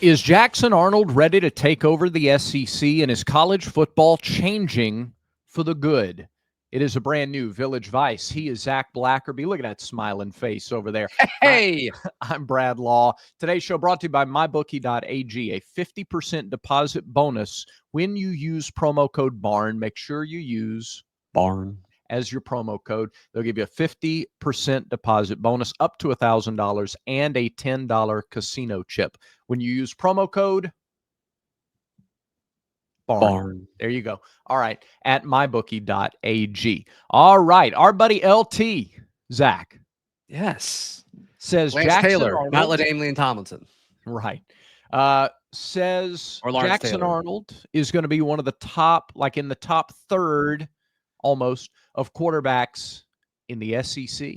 Is Jackson Arnold ready to take over the SEC, and is college football changing for the good? It is a brand new Village Vice. He is Zach Blackerby. Look at that smiling face over there. Hey, I'm Brad Law. Today's show brought to you by mybookie.ag, a 50% deposit bonus when you use promo code BARN. Make sure you use BARN as your promo code. They'll give you a 50% deposit bonus up to $1,000 and a $10 casino chip when you use promo code BARN. There you go. All right. At mybookie.ag. All right. Our buddy LT, Zach. Yes. Says Lance Jackson Taylor, Arnold. not LaDainian Tomlinson. Right. Says Or Lawrence Jackson Taylor. Arnold is going to be one of the top, like in the top third almost, of quarterbacks in the SEC.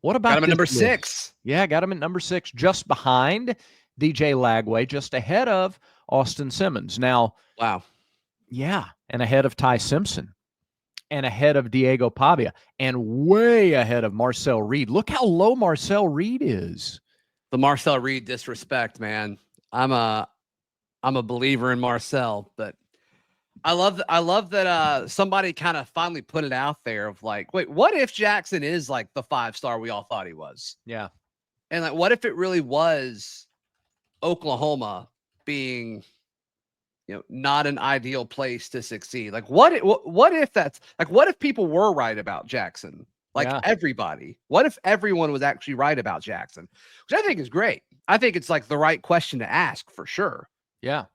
What about got him at number list? 6? Yeah, got him at number 6, just behind DJ Lagway, just ahead of Austin Simmons. Now, wow. Yeah, and ahead of Ty Simpson, and ahead of Diego Pavia, and way ahead of Marcel Reed. Look how low Marcel Reed is. The Marcel Reed disrespect, man. I'm a believer in Marcel, but I love that somebody kind of finally put it out there of like, wait, what if Jackson is like the 5-star we all thought he was? Yeah. And like, what if it really was Oklahoma being, not an ideal place to succeed? Like, what if that's like, what if people were right about Jackson? Like everybody, what if everyone was actually right about Jackson? Which I think is great. I think it's like the right question to ask for sure. Yeah.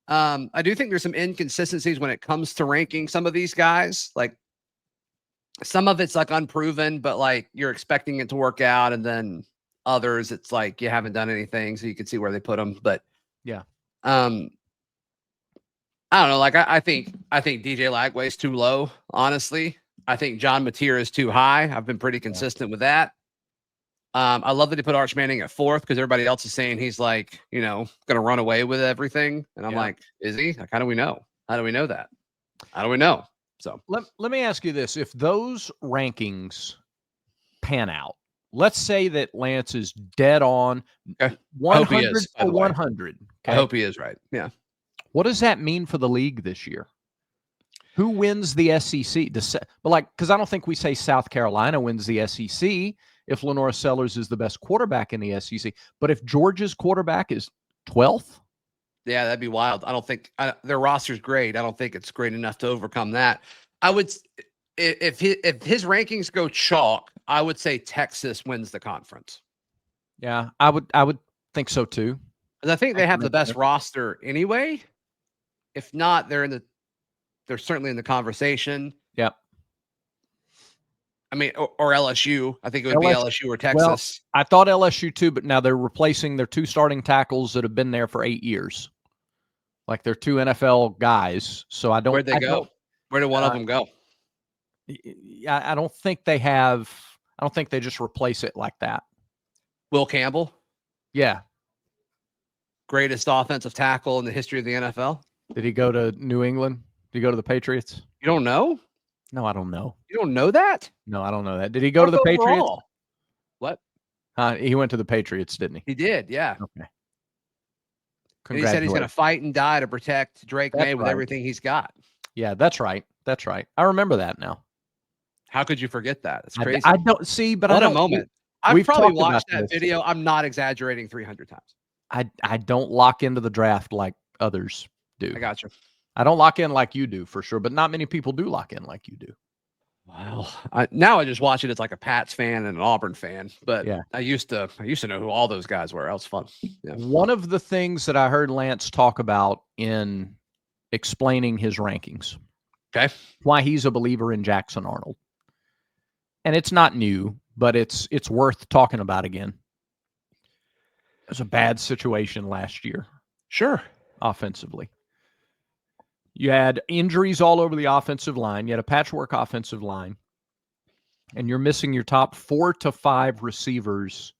I do think there's some inconsistencies when it comes to ranking some of these guys. Like some of it's like unproven, but like you're expecting it to work out. And then others, it's like you haven't done anything, so you can see where they put them. But yeah. I don't know. Like I think DJ Lagway is too low, honestly. I think John Mateer is too high. I've been pretty consistent with that. I love that he put Arch Manning at 4th because everybody else is saying he's like, going to run away with everything. And I'm like, is he? Like, how do we know? How do we know that? How do we know? So let me ask you this. If those rankings pan out, let's say that Lance is dead on 100 to 100. Okay? I hope he is right. Yeah. What does that mean for the league this year? Who wins the SEC? But like, because I don't think we say South Carolina wins the SEC if Lenora Sellers is the best quarterback in the SEC. But if Georgia's quarterback is 12th? Yeah, that'd be wild. I don't think their roster's great. I don't think it's great enough to overcome that. I would, if his rankings go chalk, I would say Texas wins the conference. Yeah, I would think so too. And I think they have the best roster anyway. If not, they're certainly in the conversation. Yep. I mean, or LSU. I think it would be LSU or Texas. Well, I thought LSU too, but now they're replacing their 2 starting tackles that have been there for 8 years. Like they're 2 NFL guys. So I don't. Where'd they go? Where did one of them go? I don't think they have. I don't think they just replace it like that. Will Campbell? Yeah. Greatest offensive tackle in the history of the NFL. Did he go to New England? Did he go to the Patriots? You don't know? No, I don't know. You don't know that? No, I don't know that. Did he go to the Patriots? What? He went to the Patriots, didn't he? He did, yeah. Okay. And he said he's going to fight and die to protect Drake May with everything he's got. Yeah, that's right. That's right. I remember that now. How could you forget that? It's crazy. I don't see, but what I a moment. I've probably watched that video. I'm not exaggerating 300 times. I don't lock into the draft like others do. I got you. I don't lock in like you do for sure, but not many people do lock in like you do. Well, now I just watch it as like a Pats fan and an Auburn fan, but yeah. I used to know who all those guys were. That was fun. Yeah. One of the things that I heard Lance talk about in explaining his rankings, okay, why he's a believer in Jackson Arnold, and it's not new, but it's worth talking about again. It was a bad situation last year. Sure. Offensively. You had injuries all over the offensive line. You had a patchwork offensive line. And you're missing your top 4 to 5 receivers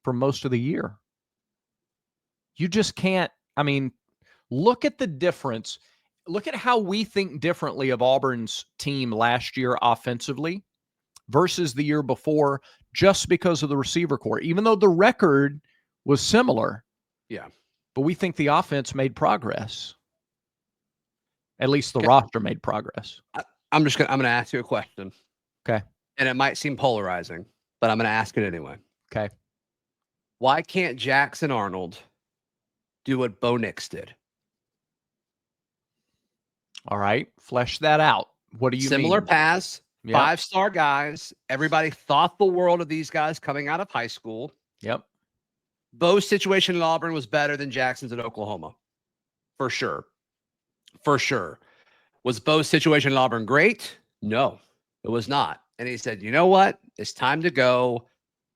for most of the year. You just can't. I mean, look at the difference. Look at how we think differently of Auburn's team last year offensively versus the year before just because of the receiver core. Even though the record was similar. Yeah. But we think the offense made progress. At least the Okay. roster made progress. I'm gonna ask you a question. Okay. And it might seem polarizing, but I'm gonna ask it anyway. Okay. Why can't Jackson Arnold do what Bo Nix did? All right. Flesh that out. What do you Similar mean? paths, Yep. 5-star guys. Everybody thought the world of these guys coming out of high school. Yep. Bo's situation in Auburn was better than Jackson's at Oklahoma. For sure. For sure. Was Bo's situation in Auburn great? No, it was not. And he said, you know what? It's time to go.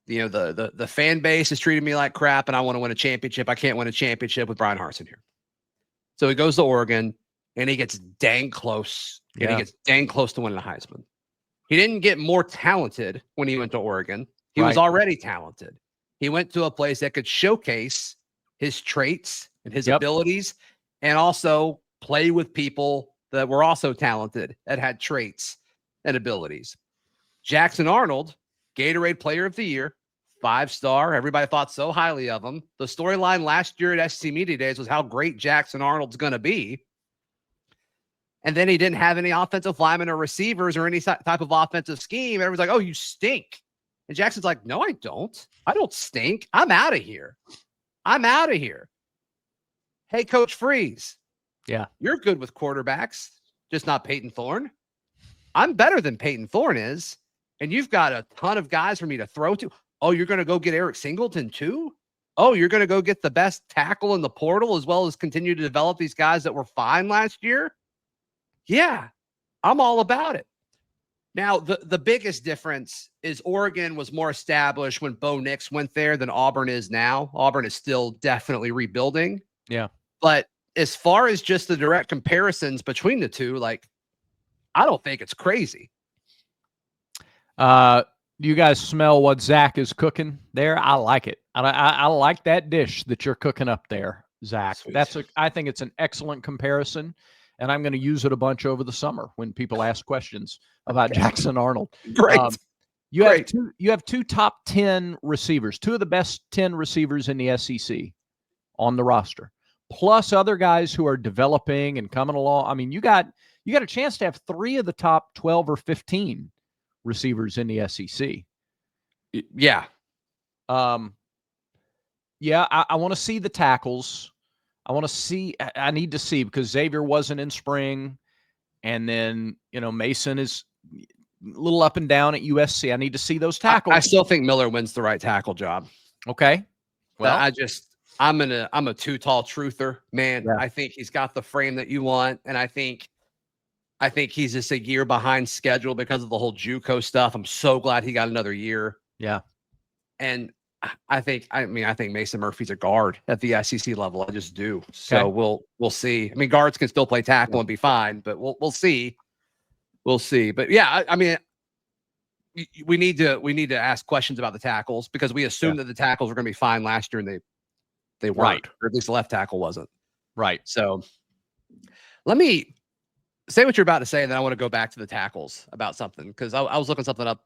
You know, the fan base is treating me like crap, and I want to win a championship. I can't win a championship with Brian Harsin here. So he goes to Oregon, and he gets dang close. And he gets dang close to winning a Heisman. He didn't get more talented when he went to Oregon. He was already talented. He went to a place that could showcase his traits and his abilities, and also play with people that were also talented, that had traits and abilities. Jackson Arnold, Gatorade Player of the Year, 5-star. Everybody thought so highly of him. The storyline last year at SC Media Days was how great Jackson Arnold's going to be. And then he didn't have any offensive linemen or receivers or any type of offensive scheme. Everyone's like, oh, you stink. And Jackson's like, no, I don't. I don't stink. I'm out of here. I'm out of here. Hey, Coach Freeze. Yeah. You're good with quarterbacks, just not Peyton Thorne. I'm better than Peyton Thorne is. And you've got a ton of guys for me to throw to. Oh, you're going to go get Eric Singleton too? Oh, you're going to go get the best tackle in the portal as well as continue to develop these guys that were fine last year? Yeah, I'm all about it. Now, the biggest difference is Oregon was more established when Bo Nix went there than Auburn is now. Auburn is still definitely rebuilding. Yeah. But as far as just the direct comparisons between the two, like, I don't think it's crazy. Do you guys smell what Zach is cooking there? I like it. I like that dish that you're cooking up there, Zach. Sweet. I think it's an excellent comparison, and I'm going to use it a bunch over the summer when people ask questions about Jackson Arnold. Great. You have two top 10 receivers, two of the best 10 receivers in the SEC on the roster, plus other guys who are developing and coming along. I mean, you got a chance to have 3 of the top 12 or 15 receivers in the SEC. Yeah. I want to see the tackles. I need to see because Xavier wasn't in spring. And then, Mason is a little up and down at USC. I need to see those tackles. I still think Miller wins the right tackle job. Okay. Well, I'm a too tall truther, man. Yeah. I think he's got the frame that you want. And I think he's just a year behind schedule because of the whole JUCO stuff. I'm so glad he got another year. Yeah. And I think Mason Murphy's a guard at the SEC level. I just do. So we'll see. I mean, guards can still play tackle and be fine, but we'll see. We'll see. But yeah, I mean, we need to ask questions about the tackles because we assumed that the tackles were going to be fine last year and they weren't, or at least the left tackle wasn't. Right. So let me say what you're about to say, and then I want to go back to the tackles about something because I was looking something up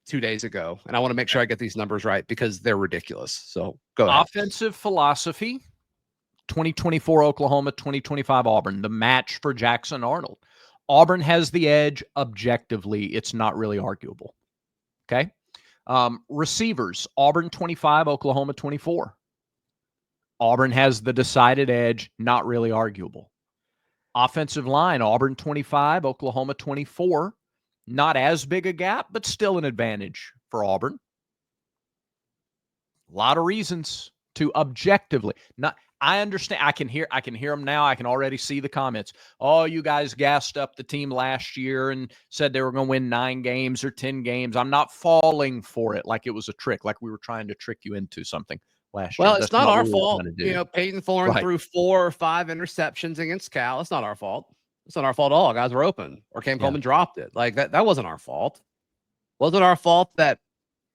2 days ago, and I want to make sure I get these numbers right because they're ridiculous. So go ahead. Offensive philosophy, 2024 Oklahoma, 2025 Auburn, the match for Jackson Arnold. Auburn has the edge objectively. It's not really arguable. Okay. Receivers, Auburn 25, Oklahoma 24. Auburn has the decided edge, not really arguable. Offensive line, Auburn 25, Oklahoma 24. Not as big a gap, but still an advantage for Auburn. A lot of reasons to objectively. I understand. I can hear them now. I can already see the comments. Oh, you guys gassed up the team last year and said they were going to win 9 games or 10 games. I'm not falling for it like it was a trick, like we were trying to trick you into something last year. Well, it's not our fault. Peyton Thorne threw 4 or 5 interceptions against Cal. It's not our fault. It's not our fault at all. Guys were open, or Cam Coleman dropped it. Like that wasn't our fault. Wasn't our fault that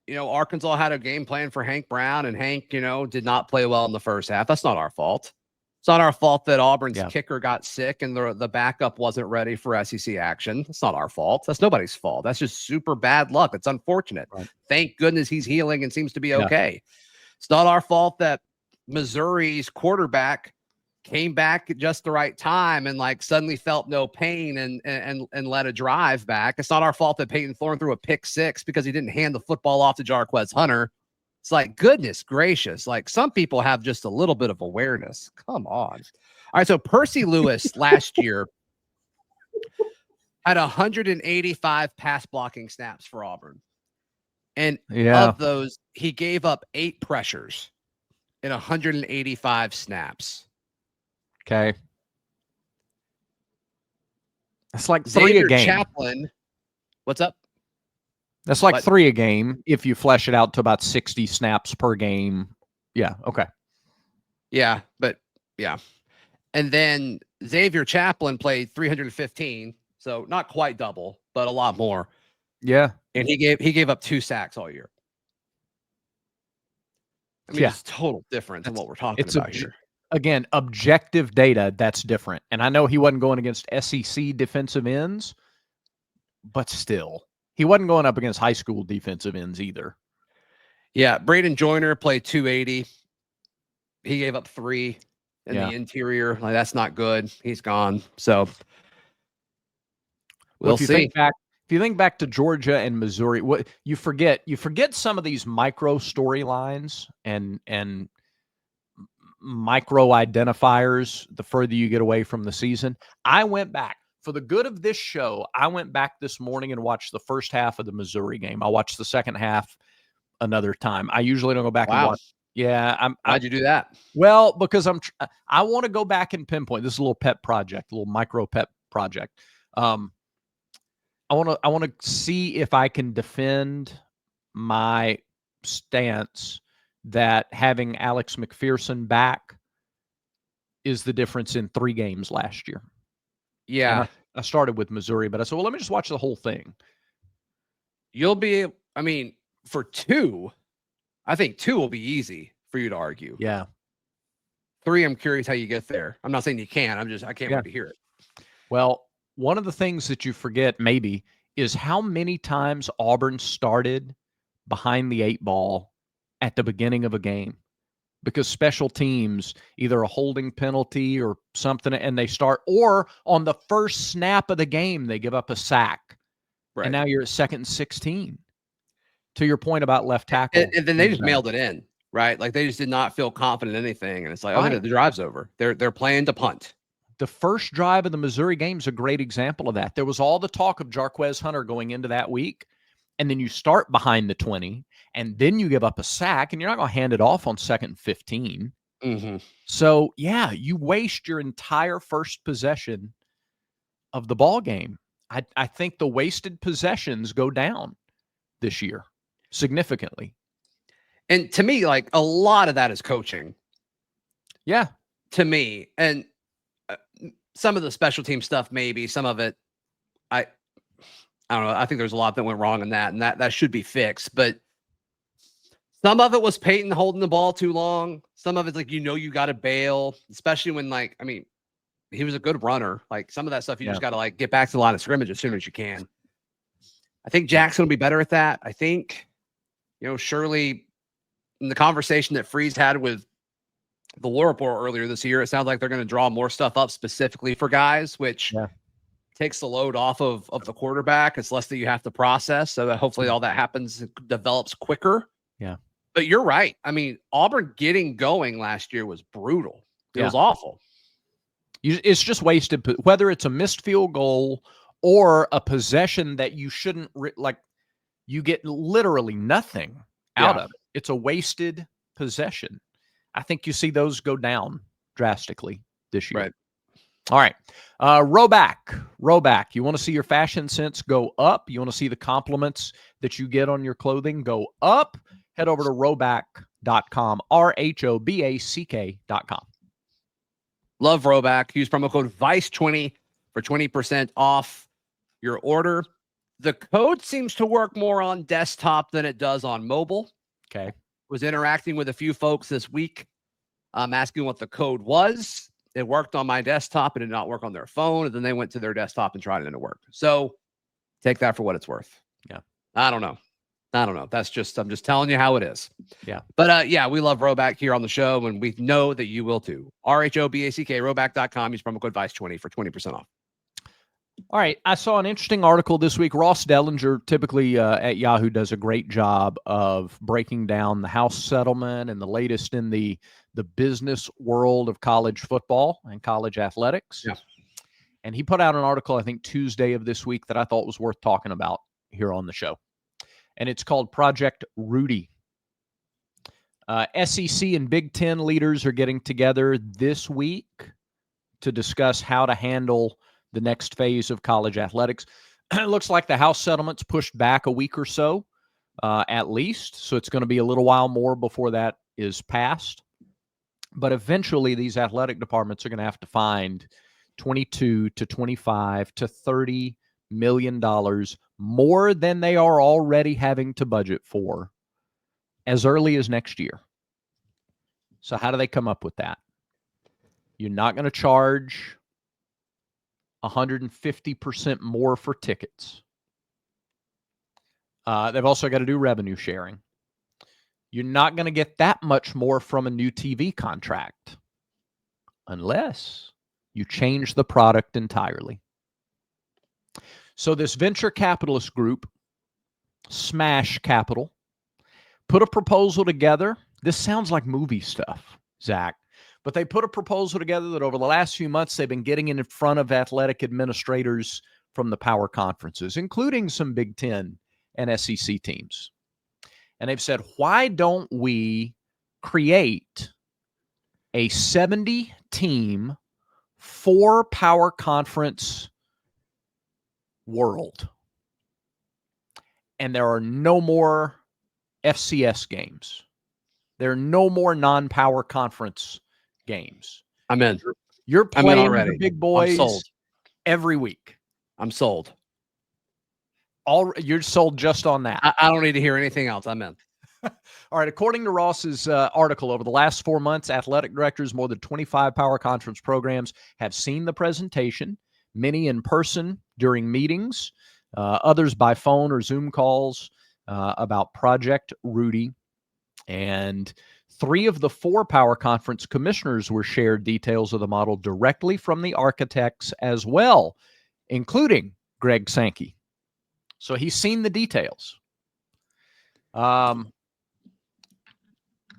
Arkansas had a game plan for Hank Brown and Hank, did not play well in the first half. That's not our fault. It's not our fault that Auburn's kicker got sick and the backup wasn't ready for SEC action. That's not our fault. That's nobody's fault. That's just super bad luck. It's unfortunate. Right. Thank goodness he's healing and seems to be okay. It's not our fault that Missouri's quarterback came back at just the right time and like suddenly felt no pain and led a drive back. It's not our fault that Peyton Thorne threw a pick 6 because he didn't hand the football off to Jarquez Hunter. It's like, goodness gracious. Like, some people have just a little bit of awareness. Come on. All right. So Percy Lewis last year had 185 pass blocking snaps for Auburn. And of those, he gave up 8 pressures in 185 snaps. Okay. That's like 3 Xavier a game. Chaplin. What's up? That's like 3 a game if you flesh it out to about 60 snaps per game. Yeah. Okay. Yeah. But yeah. And then Xavier Chaplin played 315. So not quite double, but a lot more. Yeah. And he gave up 2 sacks all year. I mean, it's total different than what we're talking about here. Again, objective data, that's different. And I know he wasn't going against SEC defensive ends, but still, he wasn't going up against high school defensive ends either. Yeah, Braden Joyner played 280. He gave up 3 in the interior. Like, that's not good. He's gone. So we'll see. If you think back to Georgia and Missouri, what you forget some of these micro storylines and micro identifiers the further you get away from the season. I went back for the good of this show. I went back this morning and watched the first half of the Missouri game. I watched the second half another time. I usually don't go back and watch. Yeah. Why'd you do that? Well, because I want to go back and pinpoint. This is a little pet project, a little micro pet project. I want to see if I can defend my stance that having Alex McPherson back is the difference in 3 games last year. Yeah. I started with Missouri, but I said, well, let me just watch the whole thing. You'll be, I mean, for 2, I think 2 will be easy for you to argue. Yeah. 3, I'm curious how you get there. I'm not saying you can. I can't wait to hear it. Well, one of the things that you forget maybe is how many times Auburn started behind the 8 ball at the beginning of a game, because special teams, either a holding penalty or something, and they start, or on the first snap of the game, they give up a sack. Right. And now you're at 2nd and 16. To your point about left tackle. And then they just mailed it in, right? Like, they just did not feel confident in anything. And it's like, okay, the drive's over. They're playing to punt. The first drive of the Missouri game is a great example of that. There was all the talk of Jarquez Hunter going into that week, and then you start behind the 20, and then you give up a sack, and you're not going to hand it off on 2nd and 15. Mm-hmm. So, yeah, you waste your entire first possession of the ball game. I think the wasted possessions go down this year significantly. And to me, like, a lot of that is coaching. Yeah. To me. And some of the special team stuff, maybe some of it, I don't know. I think there's a lot that went wrong in that, and that should be fixed. But some of it was Peyton holding the ball too long. Some of it's like, you got to bail, especially when, like, I mean, he was a good runner. Like, some of that stuff, you just got to, like, get back to the line of scrimmage as soon as you can. I think Jackson will be better at that. I think, surely in the conversation that Freeze had with the War Report earlier this year, it sounds like they're going to draw more stuff up specifically for guys, which takes the load off of the quarterback. It's less that you have to process, so that hopefully all that develops quicker. Yeah. But you're right. I mean, Auburn getting going last year was brutal. It was awful. It's just wasted, whether it's a missed field goal or a possession that you shouldn't, you get literally nothing out of it. It's a wasted possession. I think you see those go down drastically this year. Right. All right. Rowback. You want to see your fashion sense go up? You want to see the compliments that you get on your clothing go up? Head over to rowback.com, RHOBACK.com. Love Rowback. Use promo code VICE20 for 20% off your order. The code seems to work more on desktop than it does on mobile. Okay. Was interacting with a few folks this week, asking what the code was. It worked on my desktop. It did not work on their phone. And then they went to their desktop and tried it and it worked. So take that for what it's worth. Yeah. I don't know. I don't know. I'm just telling you how it is. Yeah. But yeah, we love Roback here on the show, and we know that you will too. RHOBACK, Roback.com. Use promo code VICE20 for 20% off. All right. I saw an interesting article this week. Ross Dellinger, typically at Yahoo, does a great job of breaking down the House settlement and the latest in the business world of college football and college athletics. Yeah. And he put out an article, I think, Tuesday of this week that I thought was worth talking about here on the show. And it's called Project Rudy. SEC and Big Ten leaders are getting together this week to discuss how to handle the next phase of college athletics. It looks like the House settlement's pushed back a week or so, at least. So it's going to be a little while more before that is passed. But eventually, these athletic departments are going to have to find $22 to $25 to $30 million more than they are already having to budget for as early as next year. So how do they come up with that? You're not going to charge 150% more for tickets. They've also got to do revenue sharing. You're not going to get that much more from a new TV contract unless you change the product entirely. So this venture capitalist group, Smash Capital, put a proposal together. This sounds like movie stuff, Zach, but they put a proposal together that over the last few months, they've been getting in front of athletic administrators from the power conferences, including some Big Ten and SEC teams. And they've said, why don't we create a 70-team, 4-power conference world? And there are no more FCS games. There are no more non-power conference games. I'm in. You're playing already. the big boys sold. every week. I'm sold. You're sold just on that. I don't need to hear anything else. I'm in. All right. According to Ross's article, over the last 4 months, athletic directors, more than 25 power conference programs have seen the presentation, many in person during meetings, others by phone or Zoom calls about Project Rudy. And 3 of the 4 power conference commissioners were shared details of the model directly from the architects as well, including Greg Sankey. So he's seen the details. I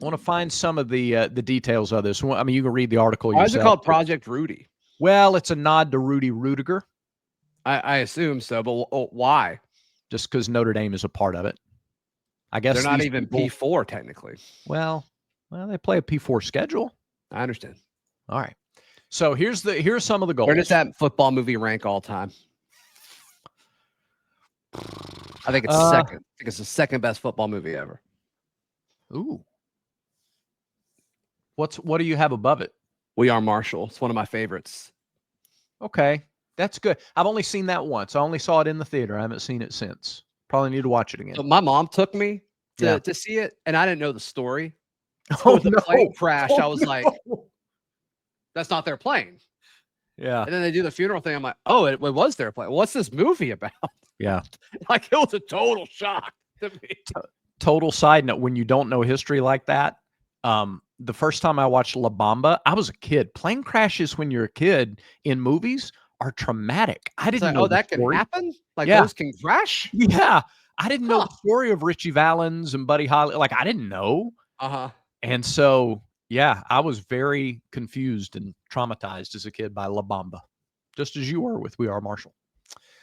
want to find some of the details of this. I mean, you can read the article yourself. Why is it called Project Rudy? Well, it's a nod to Rudy Rudiger. I assume so, but why? Just because Notre Dame is a part of it. I guess they're not even P4 technically. Well, they play a P4 schedule. I understand. All right. So here's some of the goals. Where does that football movie rank all time? I think it's second. I think it's the second best football movie ever. Ooh. What do you have above it? We Are Marshall. It's one of my favorites. Okay. That's good. I've only seen that once. I only saw it in the theater. I haven't seen it since. Probably need to watch it again. So my mom took me to see it, and I didn't know the story. So with the plane crash, I was like, that's not their plane. Yeah. And then they do the funeral thing. I'm like, oh, it was their plane. What's this movie about? Yeah. Like, it was a total shock to me. Total side note, when you don't know history like that, the first time I watched La Bamba, I was a kid. Plane crashes when you're a kid in movies are traumatic. I didn't know that story. can happen? Like, those can crash? Yeah. I didn't know the story of Richie Valens and Buddy Holly. Like, I didn't know. Uh-huh. And so, yeah, I was very confused and traumatized as a kid by La Bamba, just as you were with We Are Marshall.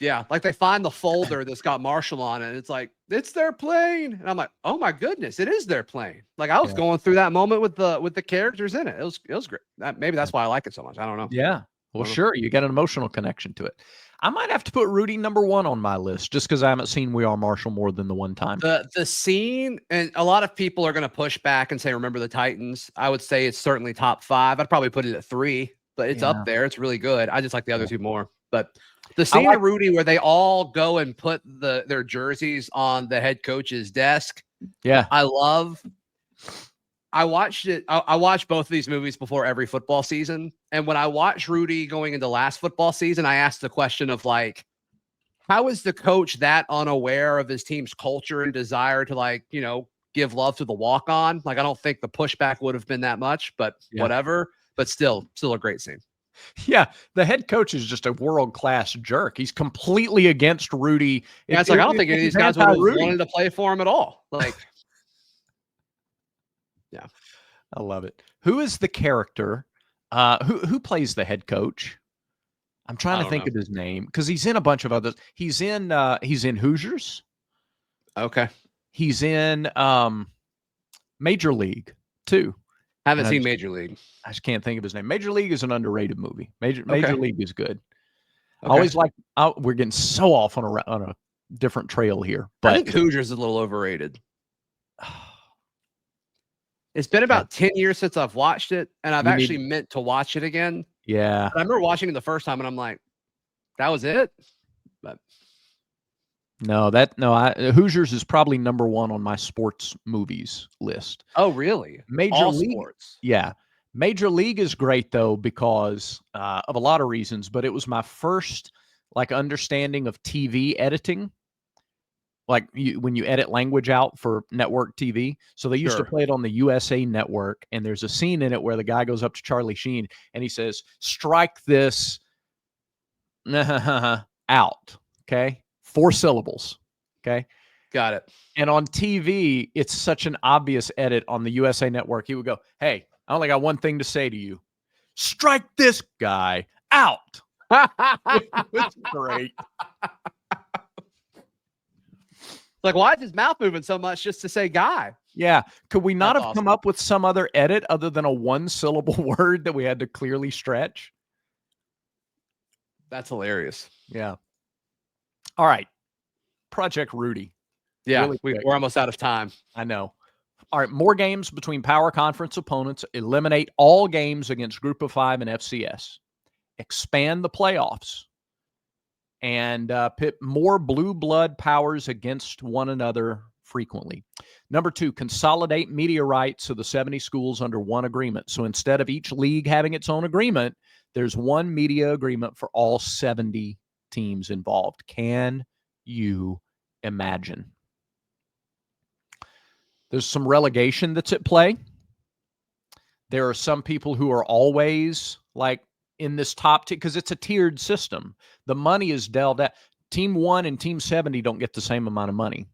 Yeah, like they find the folder that's got Marshall on it, and it's like, it's their plane. And I'm like, oh my goodness, it is their plane. Like, I was going through that moment with the characters in it. It was great. Maybe that's why I like it so much. I don't know. Yeah. Well, sure. You get an emotional connection to it. I might have to put Rudy #1 on my list just because I haven't seen We Are Marshall more than the one time. The scene, and a lot of people are going to push back and say, remember the Titans. I would say it's certainly top 5. I'd probably put it at 3, but it's up there. It's really good. I just like the other 2 more. But the scene of Rudy where they all go and put their jerseys on the head coach's desk. Yeah. I watched it. I watched both of these movies before every football season. And when I watched Rudy going into last football season, I asked the question of, like, how is the coach that unaware of his team's culture and desire to, like, give love to the walk-on? Like, I don't think the pushback would have been that much, but whatever. But still a great scene. Yeah, the head coach is just a world-class jerk. He's completely against Rudy. Yeah, it's like, I don't think any of these guys would have wanted to play for him at all. Like, yeah. I love it. Who is the character? Who plays the head coach? I'm trying to think of his name because he's in a bunch of others. He's in Hoosiers. Okay. He's in Major League too. Haven't seen Major League. I just can't think of his name. Major League is an underrated movie. Major League is good. Okay. I always we're getting so off on a different trail here, but I think Hoosiers is a little overrated. It's been about 10 years since I've watched it, and I've actually meant to watch it again. Yeah. I remember watching it the first time, and I'm like, that was it? But Hoosiers is probably number 1 on my sports movies list. Oh, really? Major League sports. Yeah. Major League is great though because of a lot of reasons, but it was my first understanding of TV editing. Like when you edit language out for network TV. So they used to play it on the USA Network, and there's a scene in it where the guy goes up to Charlie Sheen and he says, "Strike this out." Okay. 4 syllables. Okay. Got it. And on TV, it's such an obvious edit on the USA Network. He would go, "Hey, I only got one thing to say to you. Strike this guy out." It's great. Like, why is his mouth moving so much just to say guy? Yeah. Could we not have come up with some other edit other than a 1-syllable word that we had to clearly stretch? That's hilarious. Yeah. All right. Project Rudy. Yeah, we're almost out of time. I know. All right. More games between power conference opponents. Eliminate all games against Group of 5 and FCS. Expand the playoffs. And pit more blue blood powers against one another frequently. Number 2, consolidate media rights of the 70 schools under one agreement. So instead of each league having its own agreement, there's one media agreement for all 70 teams involved. Can you imagine? There's some relegation that's at play. There are some people who are always in this top tier because it's a tiered system. The money is dealt out. Team 1 and Team 70 don't get the same amount of money.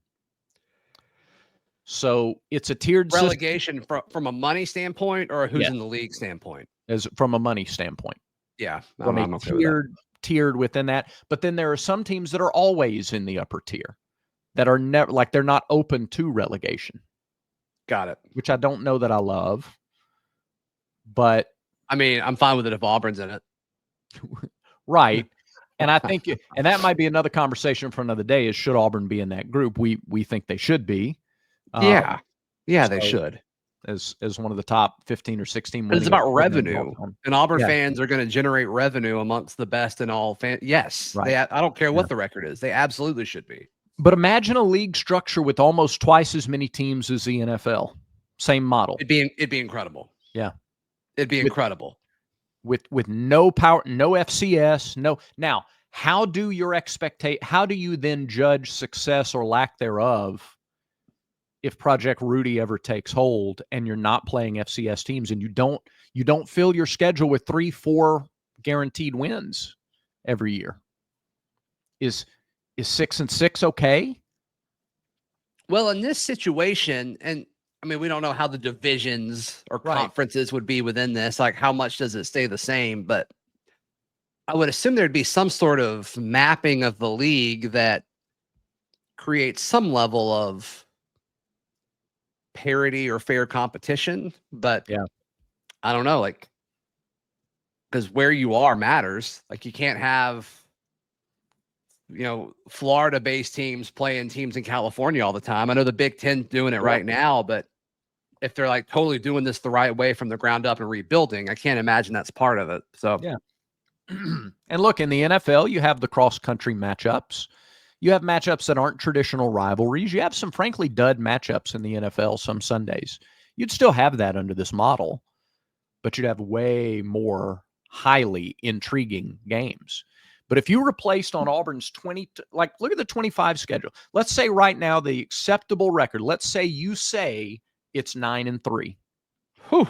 So it's a tiered relegation from a money standpoint or who's in the league standpoint? As from a money standpoint. Yeah. I'm okay tiered within that. But then there are some teams that are always in the upper tier that are never they're not open to relegation. Got it. Which I don't know that I love. But I mean, I'm fine with it if Auburn's in it. Right. And I think, and that might be another conversation for another day, is should Auburn be in that group? We think they should be. Yeah, they should. As one of the top 15 or 16. It's about revenue. And Auburn fans are going to generate revenue amongst the best in all fans. Yes. Right. I don't care what the record is. They absolutely should be. But imagine a league structure with almost twice as many teams as the NFL. Same model. It'd be incredible. Yeah. It'd be incredible. With no power, no FCS, no. Now, how do you then judge success or lack thereof if Project Rudy ever takes hold and you're not playing FCS teams and you don't fill your schedule with 3-4 guaranteed wins every year? Is 6-6 okay? Well, in this situation, and I mean, we don't know how the divisions or conferences would be within this. Like, how much does it stay the same? But I would assume there'd be some sort of mapping of the league that creates some level of parity or fair competition. But I don't know, because where you are matters. Like, you can't have, Florida-based teams playing teams in California all the time. I know the Big Ten doing it right now, but if they're totally doing this the right way from the ground up and rebuilding, I can't imagine that's part of it. So yeah. And look, in the NFL, you have the cross-country matchups. You have matchups that aren't traditional rivalries. You have some, frankly, dud matchups in the NFL some Sundays. You'd still have that under this model, but you'd have way more highly intriguing games. But if you replaced on Auburn's 20, like look at the 25 schedule. Let's say right now the acceptable record. Let's say you say it's 9-3. Whew.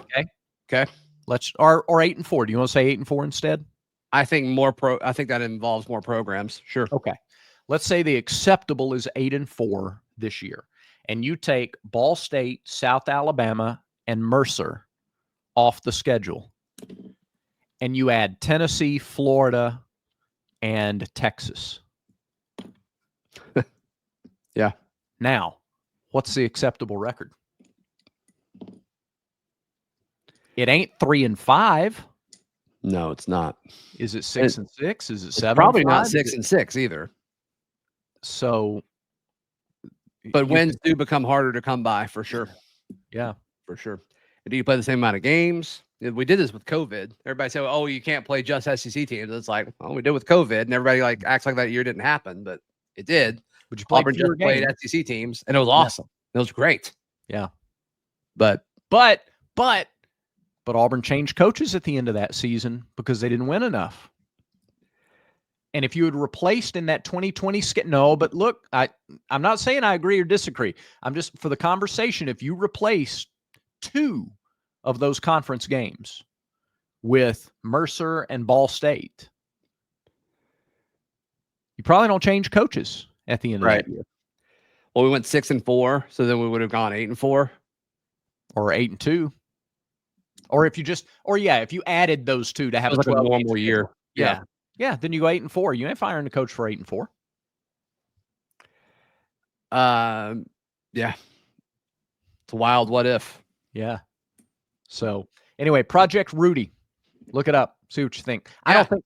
Okay. Let's or 8-4. Do you want to say 8-4 instead? I think that involves more programs. Sure. Okay. Let's say the acceptable is 8-4 this year, and you take Ball State, South Alabama, and Mercer off the schedule, and you add Tennessee, Florida, and Texas. Yeah. Now, what's the acceptable record? It ain't 3-5. No, it's not. Is it 6-6? Is it 7-5? Probably not 6-6 either. So, but wins do become harder to come by for sure. Yeah, for sure. Do you play the same amount of games? We did this with COVID. Everybody said, "Oh, you can't play just SEC teams." It's like, well, we did with COVID, and everybody like acts like that year didn't happen, but it did. But you played Auburn just played SEC teams, and it was awesome. It was great. Yeah, but Auburn changed coaches at the end of that season because they didn't win enough. And if you had replaced in that 2020 no, but look, I'm not saying I agree or disagree. I'm just for the conversation. If you replace 2 of those conference games with Mercer and Ball State, you probably don't change coaches at the end of that year. Well, we went 6-4, so then we would have gone 8-4 or 8-2. Or if you added those 2 to have like a normal year. Yeah, then you go 8-4. You ain't firing the coach for 8-4. Yeah. It's a wild what if. Yeah. So anyway, Project Rudy. Look it up. See what you think. I don't think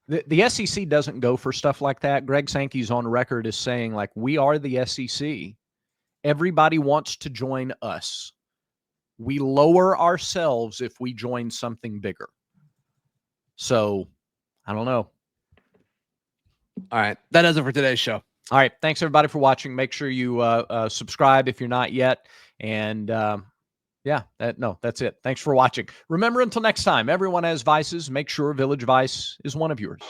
the SEC doesn't go for stuff like that. Greg Sankey's on record as saying, like, we are the SEC. Everybody wants to join us. We lower ourselves if we join something bigger. So I don't know. All right. That does it for today's show. All right. Thanks, everybody, for watching. Make sure you subscribe if you're not yet. And that's it. Thanks for watching. Remember, until next time, everyone has vices. Make sure Village Vice is one of yours.